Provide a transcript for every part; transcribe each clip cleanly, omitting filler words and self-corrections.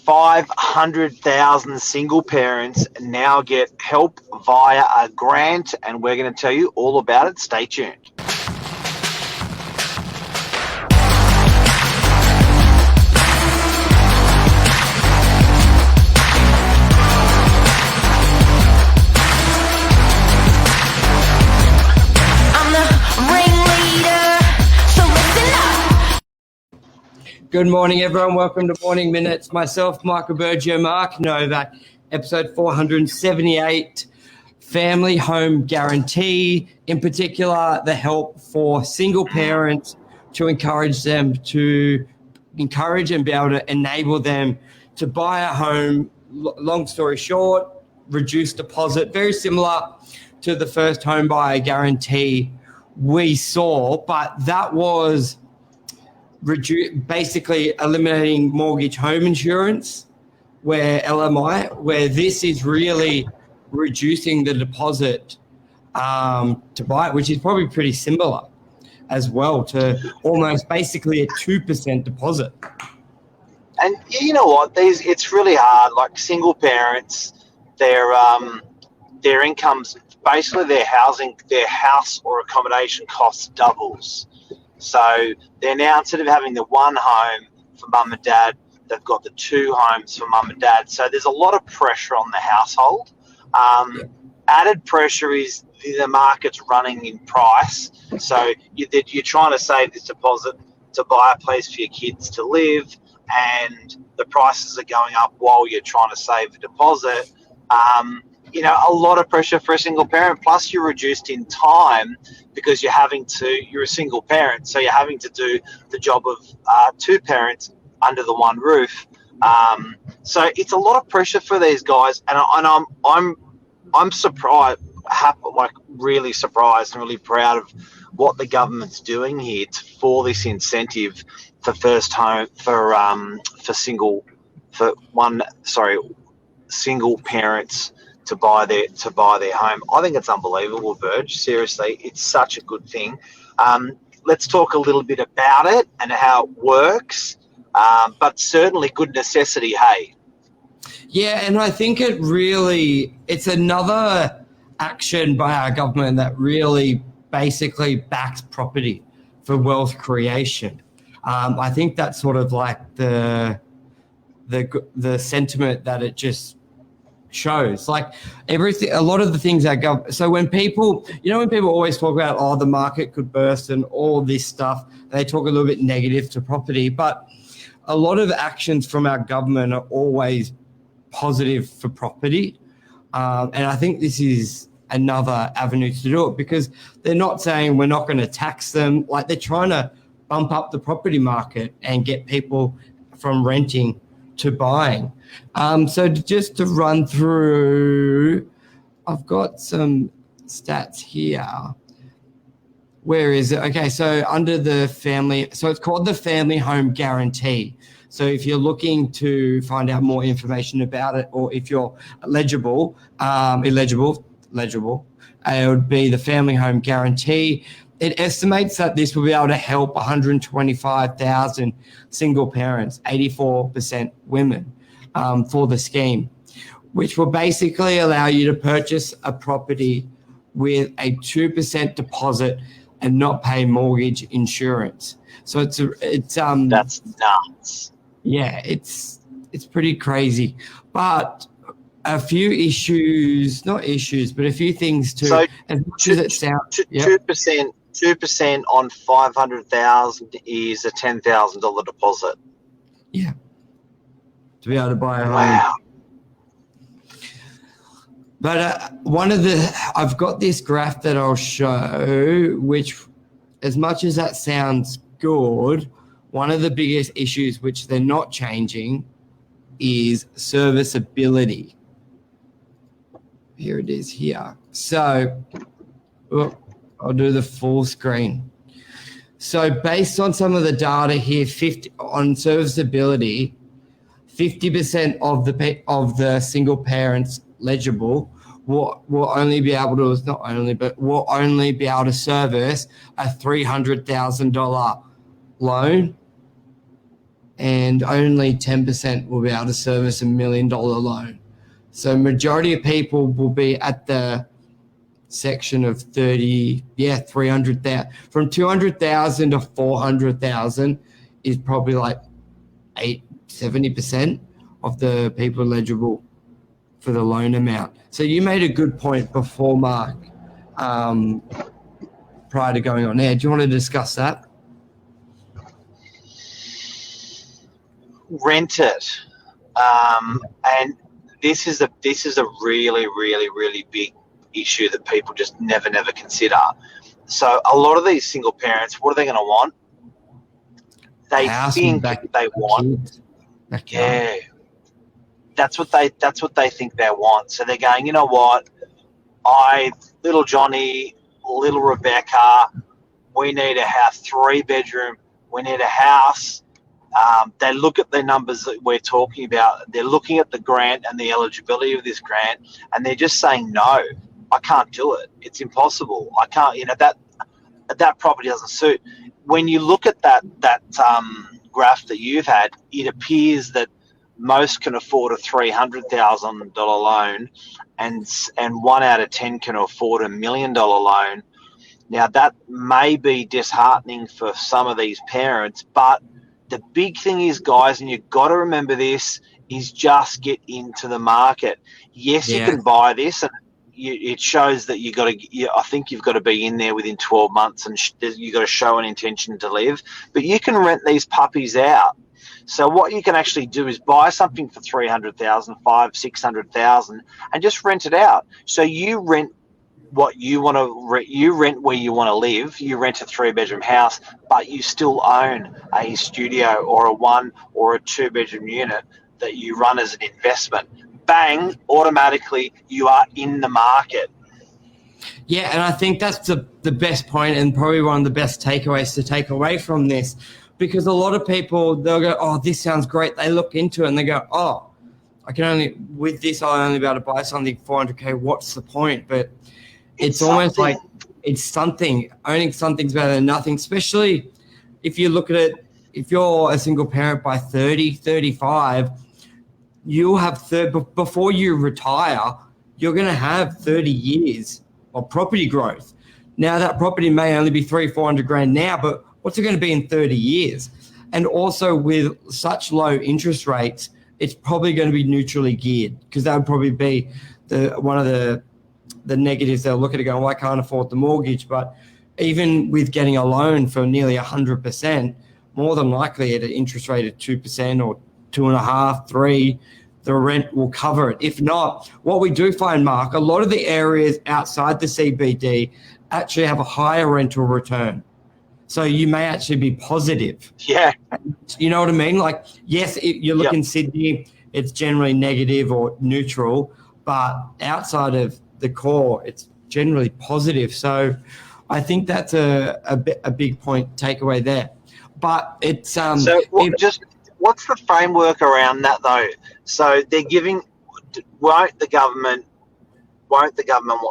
500,000 single parents now get help via a grant, and we're going to tell you all about it. Stay tuned. Good morning, everyone. Welcome to Morning Minutes. Myself, Michael Bergio, Mark Novak, episode 478, Family Home Guarantee. In particular, the help for single parents to encourage and be able to enable them to buy a home. Long story short, reduced deposit, very similar to the first home buyer guarantee we saw, but that was basically eliminating mortgage home insurance, where LMI, where this is really reducing the deposit to buy it, which is probably pretty similar as well to almost basically a 2% deposit. And you know what? It's really hard. Like single parents, their incomes, basically their house or accommodation costs doubles. So they're now, instead of having the one home for mum and dad, they've got the two homes for mum and dad. So there's a lot of pressure on the household. Added pressure is the market's running in price. So you're trying to save this deposit to buy a place for your kids to live, and the prices are going up while you're trying to save the deposit. A lot of pressure for a single parent. Plus, you're reduced in time because you're a single parent, so you're having to do the job of two parents under the one roof. So it's a lot of pressure for these guys, and I'm surprised, really surprised and really proud of what the government's doing here for this incentive for first home single parents to buy their home. I think it's unbelievable, Burge. Seriously, it's such a good thing. Let's talk a little bit about it and how it works, but certainly good necessity, hey? Yeah, and I think it's another action by our government that really basically backs property for wealth creation. I think that's sort of like the sentiment that it just shows. Like everything, a lot of the things that so when people always talk about, the market could burst and all this stuff, they talk a little bit negative to property, but a lot of actions from our government are always positive for property. And I think this is another avenue to do it, because they're not saying we're not going to tax them. Like, they're trying to bump up the property market and get people from renting to buying. So just to run through, I've got some stats here. Where is it? Okay, so under the family, so it's called the Family Home Guarantee. So if you're looking to find out more information about it, or if you're illegible, it would be the Family Home Guarantee. It estimates that this will be able to help 125,000 single parents, 84% women, for the scheme, which will basically allow you to purchase a property with a 2% deposit and not pay mortgage insurance. So it's that's nuts. Yeah, it's pretty crazy. But a few issues, not issues, but a few things too. So as much as it sounds, 2% on 500,000 is a $10,000 deposit. Yeah, to be able to buy a home. Wow. But I've got this graph that I'll show, which, as much as that sounds good, one of the biggest issues which they're not changing is serviceability. Here it is here. So I'll do the full screen. So based on some of the data here, on serviceability, 50% of the single parents eligible will only be able to service a $300,000 loan and only 10% will be able to service $1 million loan. So majority of people will be at the section of 300,000. From 200,000 to 400,000 is probably like 70% of the people eligible for the loan amount. So you made a good point before, Mark, prior to going on air. Do you want to discuss that? Rent it, and this is a really, really, really big issue that people just never consider. So a lot of these single parents, what are they going to want? They think they want, yeah. That's what they think they want. So they're going, you know what? Little Johnny, little Rebecca, we need a house, 3-bedroom. We need a house. They look at the numbers that we're talking about. They're looking at the grant and the eligibility of this grant, and they're just saying, no, I can't do it. It's impossible. I can't. That property doesn't suit. When you look at that graph that you've had, it appears that most can afford a $300,000 loan, and 1 out of 10 can afford $1 million loan. Now that may be disheartening for some of these parents, but the big thing is, guys, and you've got to remember this, is just get into the market. Yes, you can buy this, and it shows that I think you've got to be in there within 12 months, and you've got to show an intention to live. But you can rent these puppies out. So what you can actually do is buy something for $300,000, $500,000, $600,000, and just rent it out. So you rent what you want to you rent where you want to live. You rent a 3-bedroom house, but you still own a studio or a 1 or a 2-bedroom unit that you run as an investment. Bang, automatically you are in the market. Yeah, and I think that's the best point, and probably one of the best takeaways to take away from this, because a lot of people, they'll go, oh, this sounds great. They look into it and they go, oh, I'll only be able to buy something $400K. What's the point? But it's almost like it's something. Owning something's better than nothing, especially if you look at it, if you're a single parent by 30, 35, you'll have before you retire, you're going to have 30 years of property growth. Now that property may only be $300,000-$400,000 now, but what's it going to be in 30 years? And also with such low interest rates, it's probably going to be neutrally geared, because that would probably be one of the negatives. They'll look at it going, well, I can't afford the mortgage. But even with getting a loan for nearly 100%, more than likely at an interest rate of 2% or 2.5%, 3%, the rent will cover it. If not, what we do find, Mark, a lot of the areas outside the CBD actually have a higher rental return. So you may actually be positive. Yeah. You know what I mean? Like, yes, you look in Sydney, it's generally negative or neutral, but outside of the core, it's generally positive. So I think that's a big point takeaway there. But it's what's the framework around that though? So they're giving, won't the government want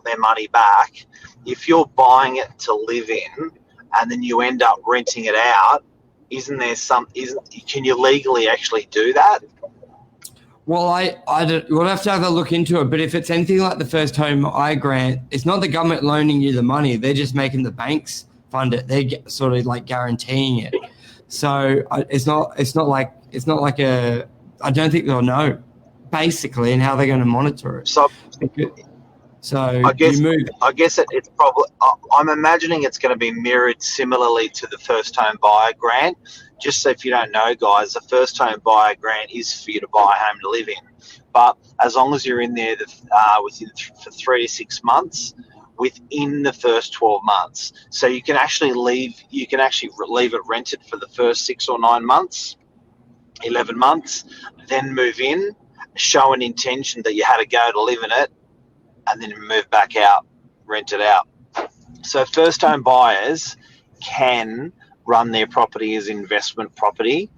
their money back if you're buying it to live in and then you end up renting it out? Can you legally actually do that? Well, we'll have to have a look into it. But if it's anything like the First Home Buyer Grant, it's not the government loaning you the money; they're just making the banks fund it. They're sort of like guaranteeing it. So it's not like I don't think they'll know basically and how they're going to monitor it. So I guess it's probably. I'm imagining it's going to be mirrored similarly to the First Home Buyer Grant. Just so if you don't know, guys, the First Home Buyer Grant is for you to buy a home to live in, but as long as you're in there for 3 to 6 months, within the first 12 months, so you can actually leave it rented for the first 6 or 9 months, 11 months, then move in, show an intention that you had to go to live in it, and then move back out, rent it out. So first home buyers can run their property as investment property.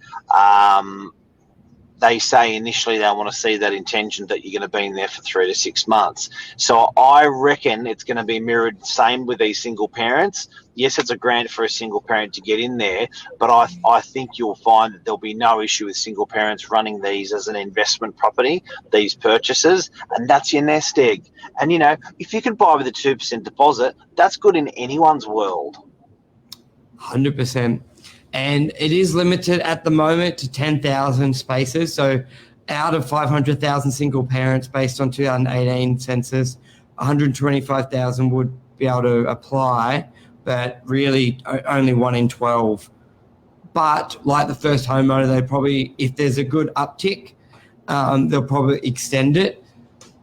they say initially they want to see that intention that you're going to be in there for 3 to 6 months. So I reckon it's going to be mirrored same with these single parents. Yes, it's a grant for a single parent to get in there, but I think you'll find that there'll be no issue with single parents running these as an investment property, these purchases, and that's your nest egg. And, you know, if you can buy with a 2% deposit, that's good in anyone's world. 100%. And it is limited at the moment to 10,000 spaces. So out of 500,000 single parents based on 2018 census, 125,000 would be able to apply, but really only 1 in 12. But like the first homeowner, they probably, if there's a good uptick, they'll probably extend it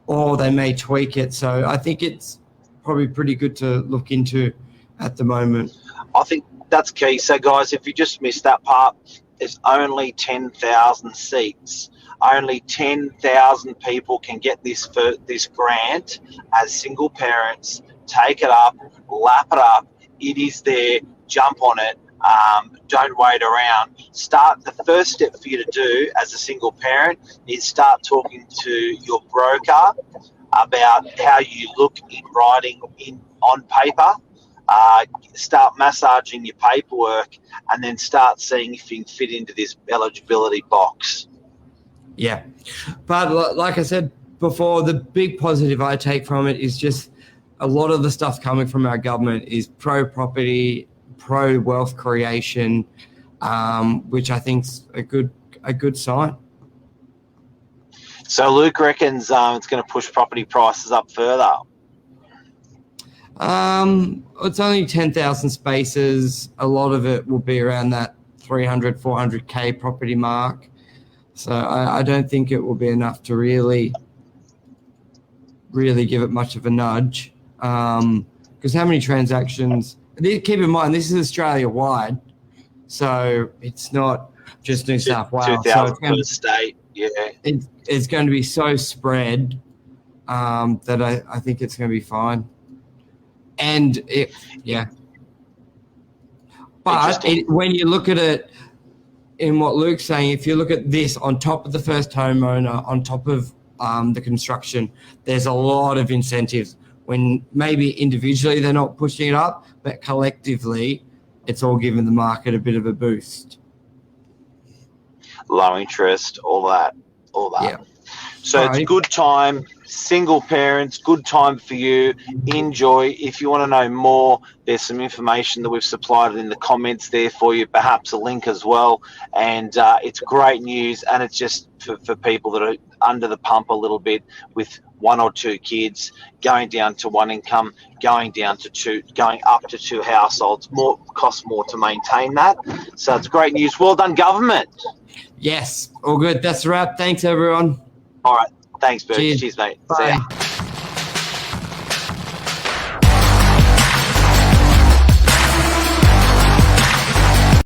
or they may tweak it. So I think it's probably pretty good to look into at the moment. I think that's key. So, guys, if you just missed that part, there's only 10,000 seats. Only 10,000 people can get this grant as single parents. Take it up, lap it up. It is there. Jump on it. Don't wait around. The first step for you to do as a single parent is start talking to your broker about how you look in writing on paper. Start massaging your paperwork and then start seeing if you can fit into this eligibility box. Yeah. But like I said before, the big positive I take from it is just a lot of the stuff coming from our government is pro-property, pro-wealth creation, which I think's a good sign. So Luke reckons it's going to push property prices up further. It's only 10,000 spaces. A lot of it will be around that 300, 400K property mark. So I don't think it will be enough to really give it much of a nudge. Because how many transactions? Keep in mind, this is Australia-wide. So it's not just New South Wales. 2,000 per state, yeah. It's going to be so spread that I think it's going to be fine. And but when you look at it in what Luke's saying, if you look at this on top of the first homeowner, on top of the construction, there's a lot of incentives when maybe individually they're not pushing it up, but collectively it's all giving the market a bit of a boost. Low interest, all that. Yeah. So it's good time, single parents, good time for you. Enjoy. If you want to know more, there's some information that we've supplied in the comments there for you, perhaps a link as well. And it's great news, and it's just for people that are under the pump a little bit with 1 or 2 kids, going down to 1 income, going down to 2, going up to 2 households. Costs more to maintain that. So it's great news. Well done, government. Yes, all good. That's a wrap. Thanks, everyone. All right. Thanks, Bert. Cheers. Cheers, mate. Bye. See ya.